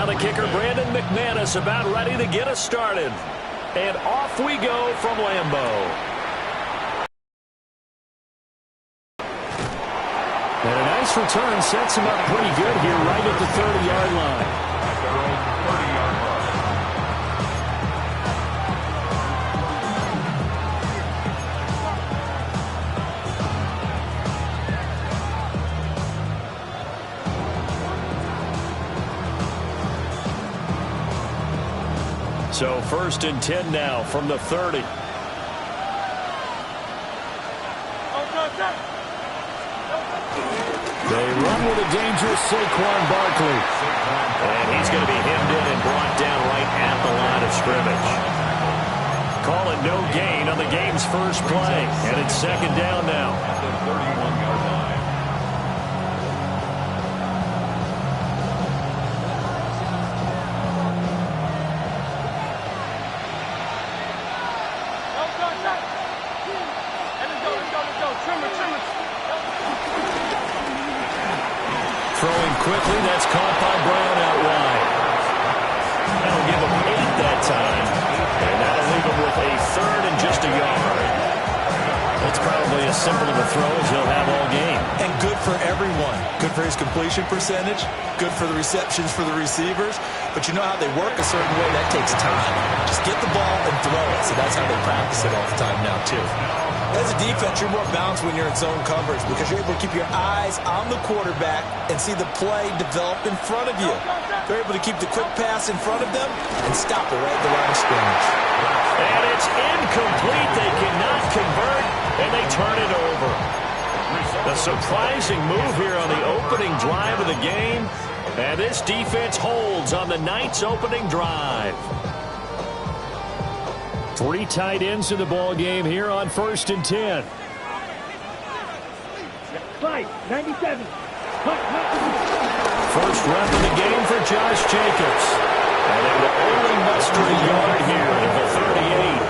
Now the kicker, Brandon McManus, about ready to get us started. And off we go from Lambeau. And a nice return sets him up pretty good here right at the 30-yard line. At their own 30-yard line. So 1st and 10 now from the 30. They run with a dangerous Saquon Barkley. And he's going to be hemmed in and brought down right at the line of scrimmage. Call it no gain on the game's first play. And it's 2nd down now. At the 31-yard line. Throwing quickly, that's caught by Brown out wide. That'll give him 8 that time. And that'll leave him with a 3rd and just a yard. It's probably as simple of a throw as he'll have all game. And good for everyone. Good for his completion percentage. Good for the receptions for the receivers. But you know how they work a certain way? That takes time. Just get the ball and throw it. So that's how they practice it all the time now, too. As a defense, you're more balanced when you're in zone coverage because you're able to keep your eyes on the quarterback and see the play develop in front of you. They're able to keep the quick pass in front of them and stop it right at the line of scrimmage. And it's incomplete. They cannot convert, and they turn it over. A surprising move here on the opening drive of the game. And this defense holds on the Knights' opening drive. 3 tight ends in the ball game here on 1st and 10. 97. First run of the game for Josh Jacobs. And they will only muster a yard here at the 38.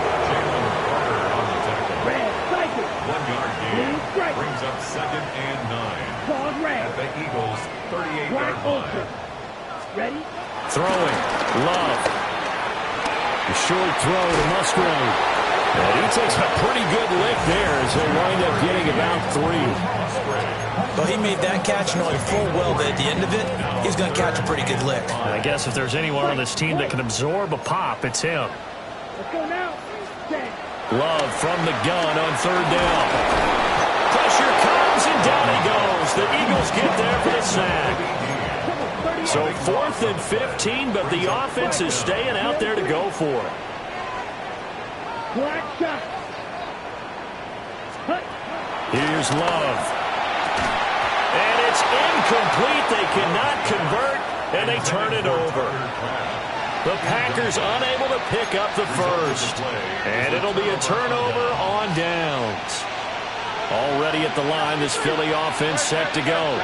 Red, cycle. 1-yard gain. Brings up 2nd and 9. Ball red. At the Eagles' 38-yard line. Ready? Throwing. Love. A short throw to Musgrave. And he takes a pretty good lick there as he'll wind up getting about 3. Well, he made that catch knowing full well that at the end of it, he's going to catch a pretty good lick. I guess if there's anyone on this team that can absorb a pop, it's him. Let's go now. Love from the gun on 3rd down. Pressure comes and down he goes. The Eagles get there for the sack. So 4th and 15, but the offense is staying out there to go for it. Black shot. Here's Love. And it's incomplete. They cannot convert, and they turn it over. The Packers unable to pick up the first. And it'll be a turnover on downs. Already at the line, this Philly offense set to go.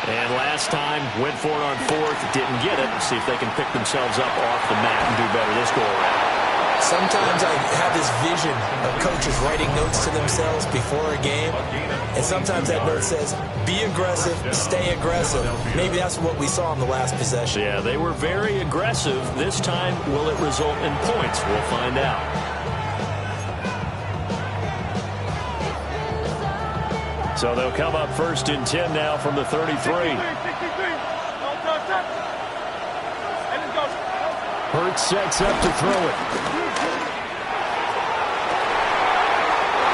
And last time, went for it on 4th, didn't get it. See if they can pick themselves up off the mat and do better this go-around. Sometimes I have this vision of coaches writing notes to themselves before a game, and sometimes that note says, be aggressive, stay aggressive. Maybe that's what we saw in the last possession. Yeah, they were very aggressive. This time, will it result in points? We'll find out. So they'll come up 1st and 10 now from the 33. Hurts sets up to throw it.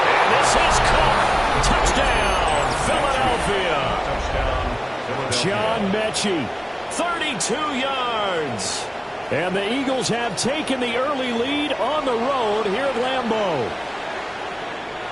And this is caught. Touchdown, Philadelphia. John Mechie, 32 yards. And the Eagles have taken the early lead on the road here at Lambeau.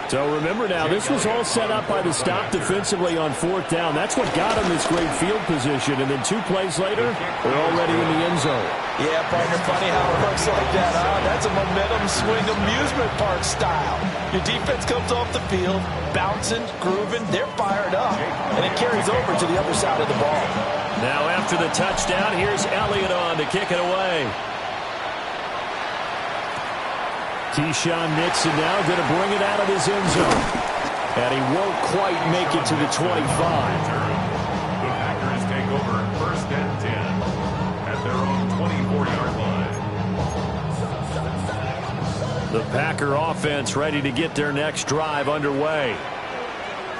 So remember now, this was all set up by the stop defensively on 4th down. That's what got them this great field position. And then 2 plays later, they're already in the end zone. Yeah, partner, funny how it works like that, huh? That's a momentum swing amusement park style. Your defense comes off the field, bouncing, grooving, they're fired up. And it carries over to the other side of the ball. Now after the touchdown, here's Elliott on to kick it away. Keyshawn Nixon now going to bring it out of his end zone. And he won't quite make it to the 25. The Packers take over 1st and 10 at their The Packer offense ready to get their next drive underway.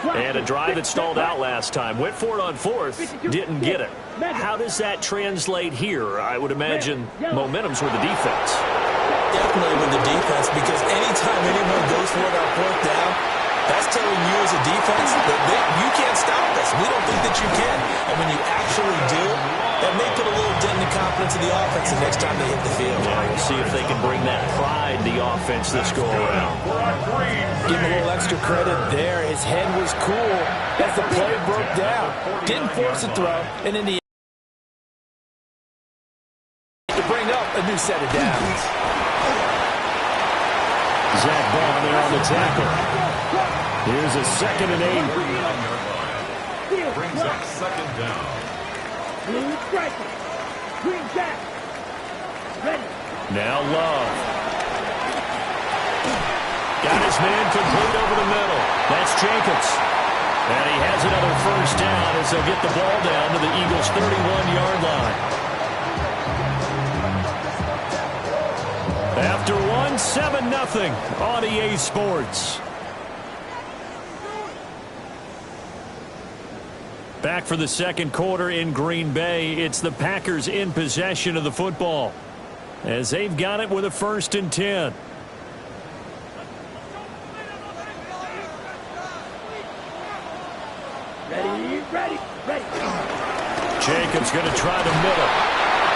And a drive that stalled out last time. Went for it on fourth, didn't get it. How does that translate here? I would imagine momentum's with the defense. Definitely with the defense, because anytime anyone goes for it on fourth down, that's telling you as a defense that you can't stop us. We don't think that you can. And when you actually do, that may put a little dent in the confidence of the offense the next time they hit the field. Yeah, we'll see if they can bring that pride to the offense this go-around. Give him a little extra credit there. His head was cool as the play broke down. Didn't force a throw, and in the end, to bring up a new set of downs. Zach Ball there on the tackle. Here's a 2nd and 8. Brings up 2nd down. Blue striker. Green jack. Ready. Now Love. Got his man complete over the middle. That's Jacobs. And he has another first down as they'll get the ball down to the Eagles' 31-yard line. After one, 7-0 on EA Sports. Back for the second quarter in Green Bay. It's the Packers in possession of the football as they've got it with a 1st and 10. Ready. Jacobs going to try the middle.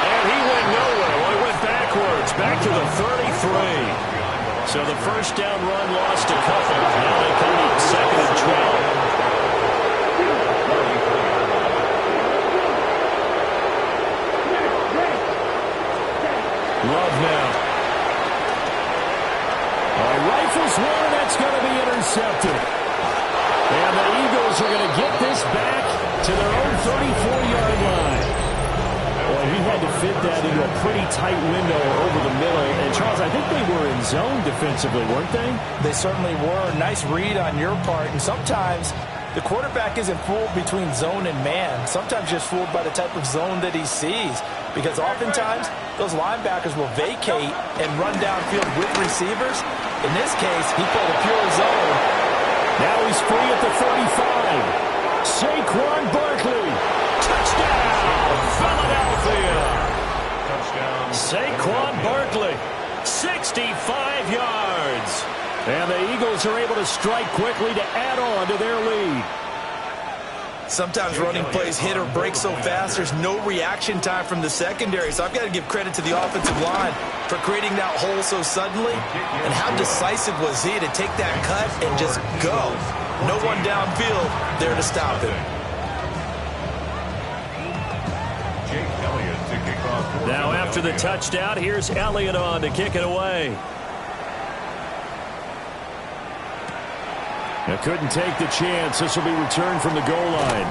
And he went nowhere. Well, he went backwards. Back to the 33. So the first down run lost a couple. Now they come in 2nd and 12. Love now. Rifles one, that's going to be intercepted. And the Eagles are going to get this back to their own 34-yard line. Well, he had to fit that into a pretty tight window over the middle. And, Charles, I think they were in zone defensively, weren't they? They certainly were. Nice read on your part. And sometimes the quarterback isn't fooled between zone and man. Sometimes just fooled by the type of zone that he sees. Because oftentimes, those linebackers will vacate and run downfield with receivers. In this case, he played a pure zone. Now he's free at the 35. Saquon Barkley. Touchdown, Philadelphia. Touchdown. Saquon Barkley, 65 yards. And the Eagles are able to strike quickly to add on to their lead. Sometimes running plays hit or break so fast, there's no reaction time from the secondary. So I've got to give credit to the offensive line for creating that hole so suddenly. And how decisive was he to take that cut and just go? No one downfield there to stop him. Now after the touchdown, here's Elliott on to kick it away. Now couldn't take the chance. This will be returned from the goal line.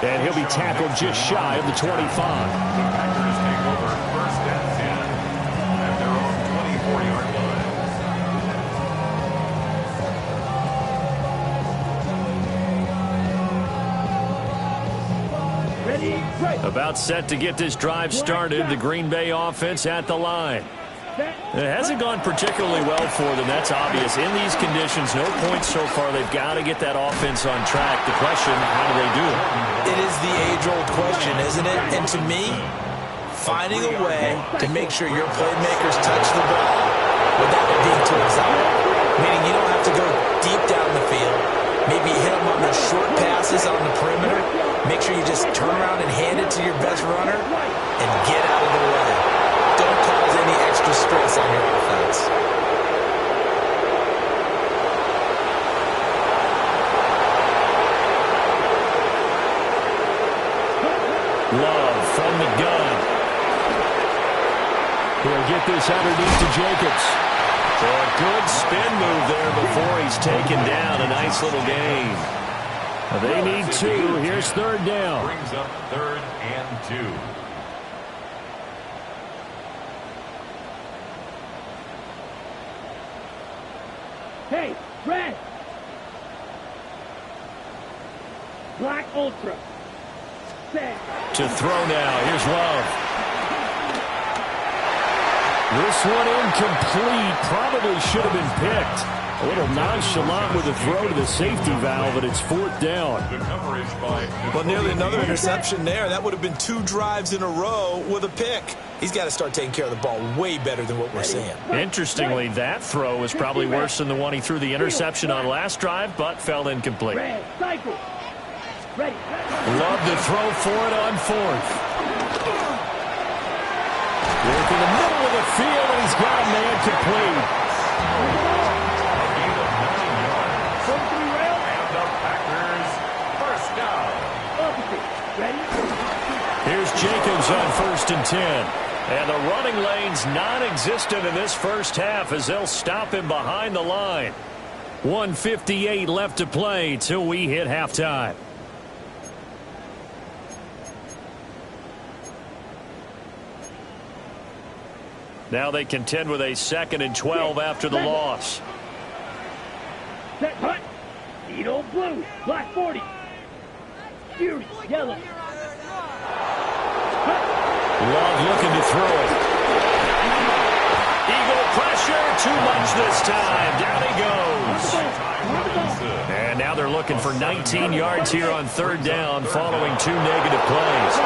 And he'll be tackled just shy of the 25. The Packers take over 1st and 10 at their own 24-yard line. Ready. Right. About set to get this drive started. The Green Bay offense at the line. It hasn't gone particularly well for them. That's obvious. In these conditions, no points so far. They've got to get that offense on track. The question, how do they do it? It is the age-old question, isn't it? And to me, finding a way to make sure your playmakers touch the ball without it being too exotic. Meaning you don't have to go deep down the field. Maybe hit them on those short passes on the perimeter. Make sure you just turn around and hand it to your best runner and get out of the way. Don't cause any extra stress on your offense. Love from the gun. He'll get this underneath to Jacobs. So a good spin move there before he's taken down. A nice little gain. They need 2. Here's 3rd down. Brings up 3rd and 2. Hey, red. Black Ultra. Set. To throw now. Here's Love. This one incomplete. Probably should have been picked. A little nonchalant with a throw to the safety valve, and it's 4th down. Well, nearly another interception there. That would have been 2 drives in a row with a pick. He's got to start taking care of the ball way better than what we're seeing. Interestingly, that throw is probably worse than the one he threw the interception on last drive, but fell incomplete. Love to throw for it on 4th. Work in the middle of the field, and he's got a man complete. Here's Jacobs on 1st and 10. And the running lane's non-existent in this first half as they'll stop him behind the line. 1:58 left to play till we hit halftime. Now they contend with a 2nd and 12 after the loss. Set hunt. Edo blue. Black 40. Fury yellow. Love looking to throw it. Eagle pressure. Too much this time. Down he goes. And now they're looking for 19 yards here on 3rd down following 2 negative plays.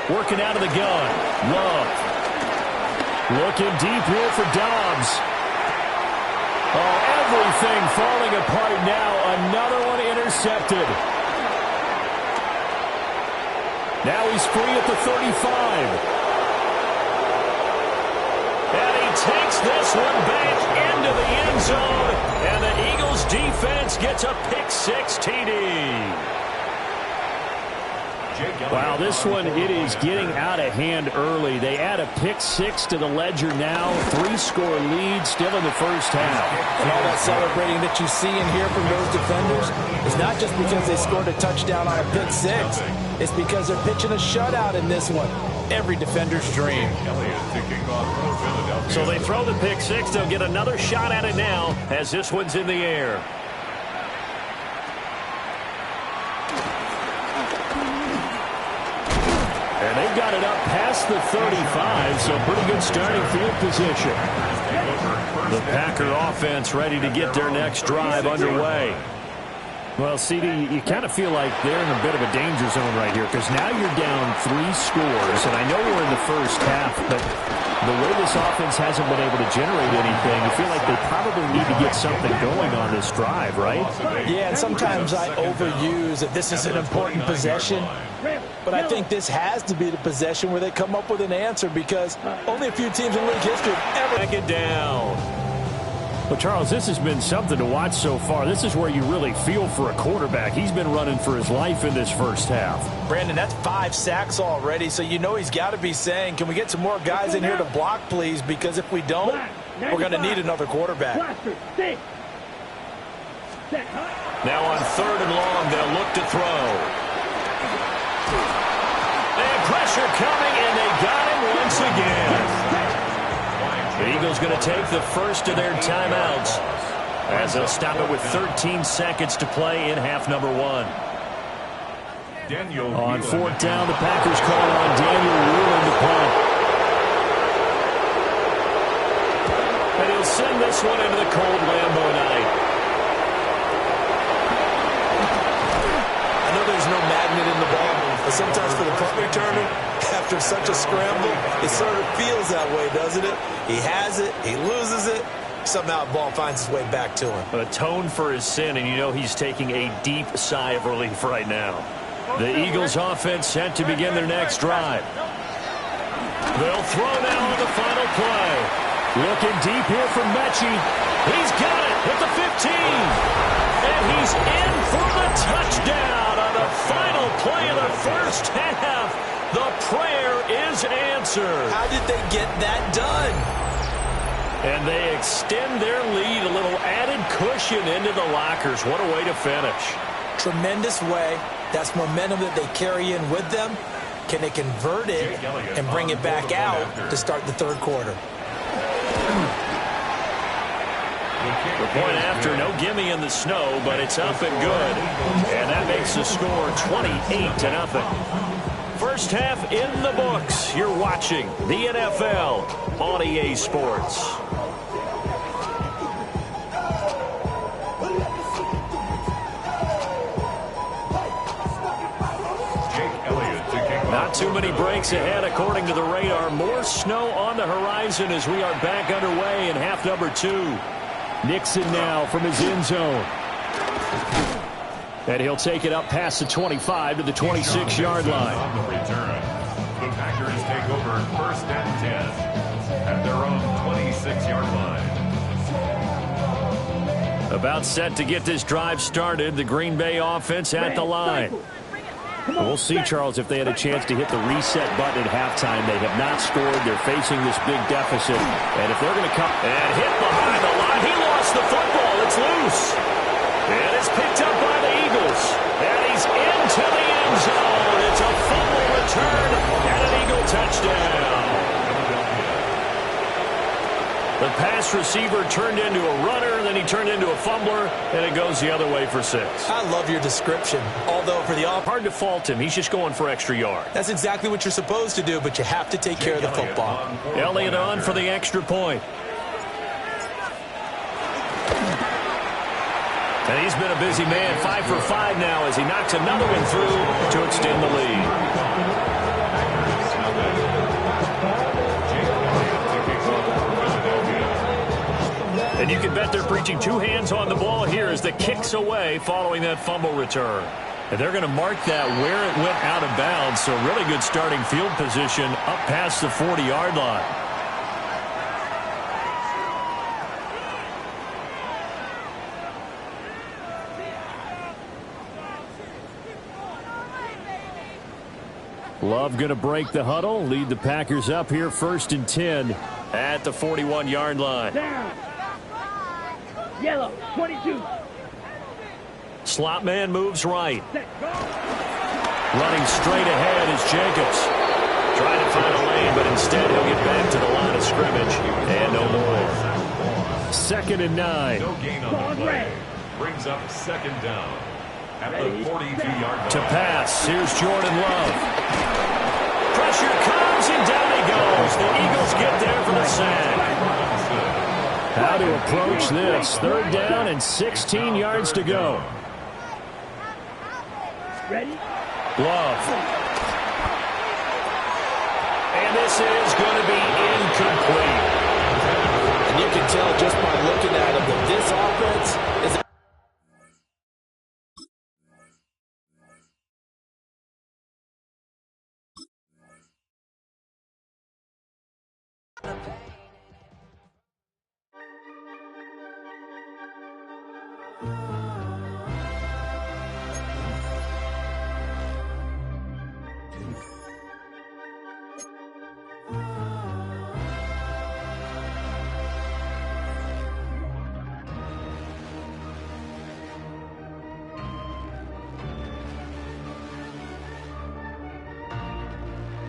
Working out of the gun. Love. Looking deep here for Dobbs. Oh, everything falling apart now. Another one intercepted. Now he's free at the 35. And he takes this one back into the end zone. And the Eagles defense gets a pick-6 TD. Wow, this one, it is getting out of hand early. They add a pick-6 to the ledger now. 3-score lead still in the first half. And all that celebrating that you see and hear from those defenders is not just because they scored a touchdown on a pick-6. It's because they're pitching a shutout in this one. Every defender's dream. So they throw the pick-6. They'll get another shot at it now as this one's in the air. And they've got it up past the 35, so pretty good starting field position. The Packer offense ready to get their next drive underway. Well, CD, you kind of feel like they're in a bit of a danger zone right here because now you're down 3 scores, and I know we're in the first half, but the way this offense hasn't been able to generate anything, you feel like they probably need to get something going on this drive, right? Yeah, and sometimes I overuse that this is an important possession, but I think this has to be the possession where they come up with an answer because only a few teams in league history have ever. Back it down. Well, Charles, this has been something to watch so far. This is where you really feel for a quarterback. He's been running for his life in this first half. Brandon, that's 5 sacks already, so you know he's got to be saying, can we get some more guys in here to block, please? Because if we don't, we're going to need another quarterback. Now on 3rd and long, they'll look to throw. And pressure coming, and they got him once again. The Eagles going to take the first of their timeouts as they'll stop it with 13 seconds to play in half number 1. On 4th down, the Packers call on Daniel Wheeler to punt. And he'll send this one into the cold Lambeau night. I know there's no magnet in the ball, but sometimes for the punt returner, after such a scramble, it sort of feels that way, doesn't it? He has it, he loses it, somehow the ball finds its way back to him. Atone for his sin, and you know he's taking a deep sigh of relief right now. The Eagles offense set to begin their next drive. They'll throw now on the final play. Looking deep here for Mechie. He's got it at the 15. And he's in for the touchdown on the final play of the first half. The prayer is answered. How did they get that done? And they extend their lead, a little added cushion into the lockers. What a way to finish. Tremendous way. That's momentum that they carry in with them. Can they convert it and bring it back out to start the third quarter? The point after, no gimme in the snow, but it's up and good. And that makes the score 28-0. First half in the books. You're watching the NFL on EA Sports. Not too many breaks ahead according to the radar. More snow on the horizon as we are back underway in half number 2. Nixon now from his end zone. And he'll take it up past the 25 to the 26-yard line. On the return, the Packers take over first and 10 at their own 26-yard line. About set to get this drive started. The Green Bay offense at the line. We'll see, Charles, if they had a chance to hit the reset button at halftime. They have not scored. They're facing this big deficit. And if they're going to come and hit behind the line, he lost the football. It's loose. And it's picked up by the Eagles. And he's into the end zone. It's a fumble return and an Eagle touchdown. The pass receiver turned into a runner, then he turned into a fumbler, and it goes the other way for 6. I love your description. Although for the hard to fault him. He's just going for extra yard. That's exactly what you're supposed to do, but you have to take care of the football. Elliott on for the extra point. And he's been a busy man, 5 for 5 now as he knocks another one through to extend the lead. And you can bet they're preaching 2 hands on the ball here as the kick's away following that fumble return. And they're going to mark that where it went out of bounds, so really good starting field position up past the 40-yard line. Love going to break the huddle, lead the Packers up here first and 10 at the 41-yard line. Down. Yellow, 22. Slot man moves right. Running straight ahead is Jacobs. Trying to find a lane, but instead he'll get back to the line of scrimmage. And no more. 2nd and 9. No gain on the play. Brings up 2nd down at the 42-yard line. To pass, here's Jordan Love. Pressure comes, and down he goes. The Eagles get there for the sack. How to approach this. 3rd down and 16 yards to go. Ready? Love. And this is going to be incomplete. And you can tell just by looking at him that this offense is